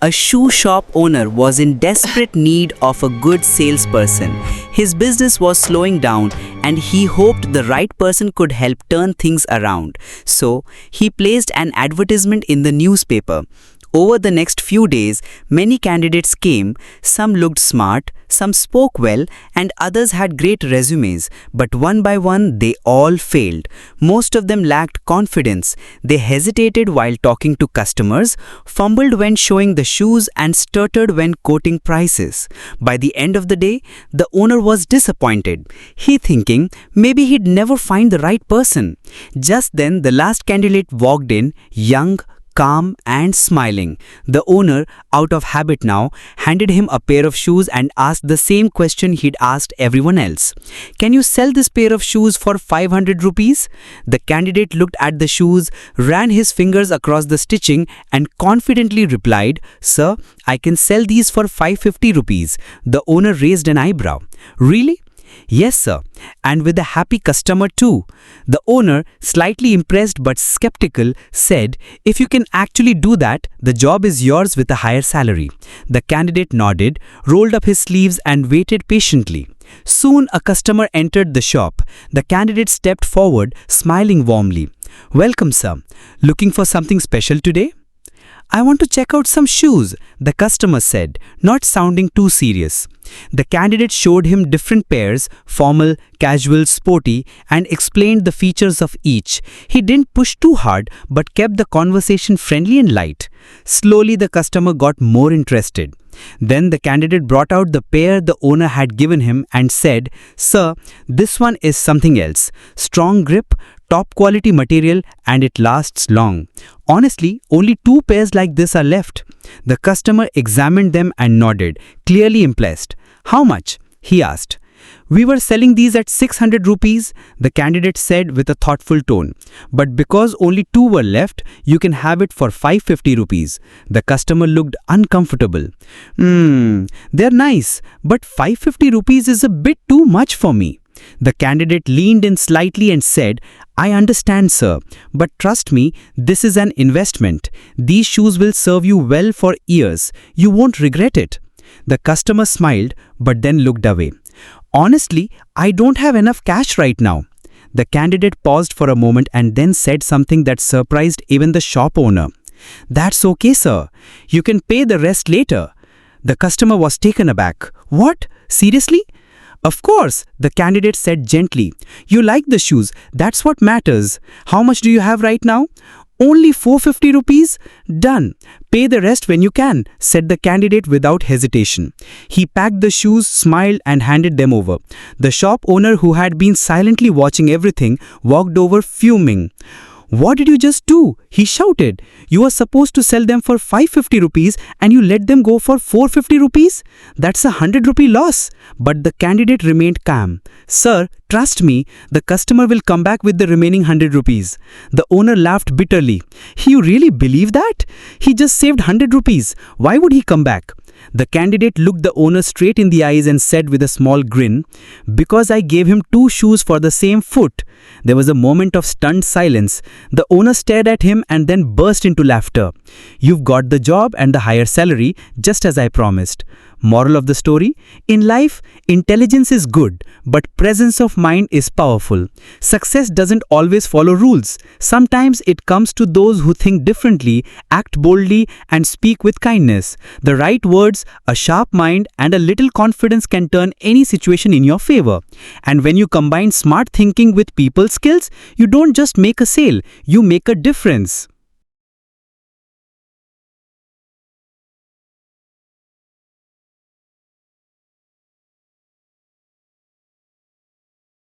A shoe shop owner was in desperate need of a good salesperson. His business was slowing down and he hoped the right person could help turn things around. So, he placed an advertisement in the newspaper. Over the next few days, many candidates came. Some looked smart, some spoke well, and others had great resumes. But one by one, they all failed. Most of them lacked confidence. They hesitated while talking to customers, fumbled when showing the shoes, and stuttered when quoting prices. By the end of the day, the owner was disappointed. He thinking maybe he'd never find the right person. Just then, the last candidate walked in, young, calm and smiling. The owner, out of habit now, handed him a pair of shoes and asked the same question he'd asked everyone else. "Can you sell this pair of shoes for 500 rupees? The candidate looked at the shoes, ran his fingers across the stitching and confidently replied, "Sir, I can sell these for 550 rupees. The owner raised an eyebrow. "Really?" "Yes, sir, and with a happy customer too." The owner, slightly impressed but skeptical, said, "If you can actually do that, the job is yours with a higher salary." The candidate nodded, rolled up his sleeves and waited patiently. Soon a customer entered the shop. The candidate stepped forward, smiling warmly. "Welcome, sir. Looking for something special today?" "I want to check out some shoes," the customer said, not sounding too serious. The candidate showed him different pairs, formal, casual, sporty, and explained the features of each. He didn't push too hard, but kept the conversation friendly and light. Slowly, the customer got more interested. Then the candidate brought out the pair the owner had given him and said, "Sir, this one is something else. Strong grip, top quality material, and it lasts long. Honestly, only 2 pairs like this are left." The customer examined them and nodded, clearly impressed. "How much?" he asked. "We were selling these at 600 rupees, the candidate said with a thoughtful tone. "But because only 2 were left, you can have it for 550 rupees. The customer looked uncomfortable. They're nice, but 550 rupees is a bit too much for me." The candidate leaned in slightly and said, "I understand, sir, but trust me, this is an investment. These shoes will serve you well for years. You won't regret it." The customer smiled, but then looked away. "Honestly, I don't have enough cash right now." The candidate paused for a moment and then said something that surprised even the shop owner. "That's okay, sir. You can pay the rest later." The customer was taken aback. "What? Seriously?" "Of course," the candidate said gently. "You like the shoes, that's what matters. How much do you have right now?" "Only 450 rupees? Done. Pay the rest when you can," said the candidate without hesitation. He packed the shoes, smiled and handed them over. The shop owner, who had been silently watching everything, walked over fuming. "What did you just do?" he shouted. "You were supposed to sell them for 550 rupees and you let them go for 450 rupees? That's a 100 rupee loss." But the candidate remained calm. "Sir, trust me, the customer will come back with the remaining 100 rupees. The owner laughed bitterly. "You really believe that? He just saved 100 rupees. Why would he come back?" The candidate looked the owner straight in the eyes and said with a small grin, "Because I gave him 2 shoes for the same foot." There was a moment of stunned silence. The owner stared at him and then burst into laughter. "You've got the job and the higher salary, just as I promised." Moral of the story? In life, intelligence is good, but presence of mind is powerful. Success doesn't always follow rules. Sometimes it comes to those who think differently, act boldly, and speak with kindness. The right words, a sharp mind, and a little confidence can turn any situation in your favor. And when you combine smart thinking with people skills, you don't just make a sale, you make a difference.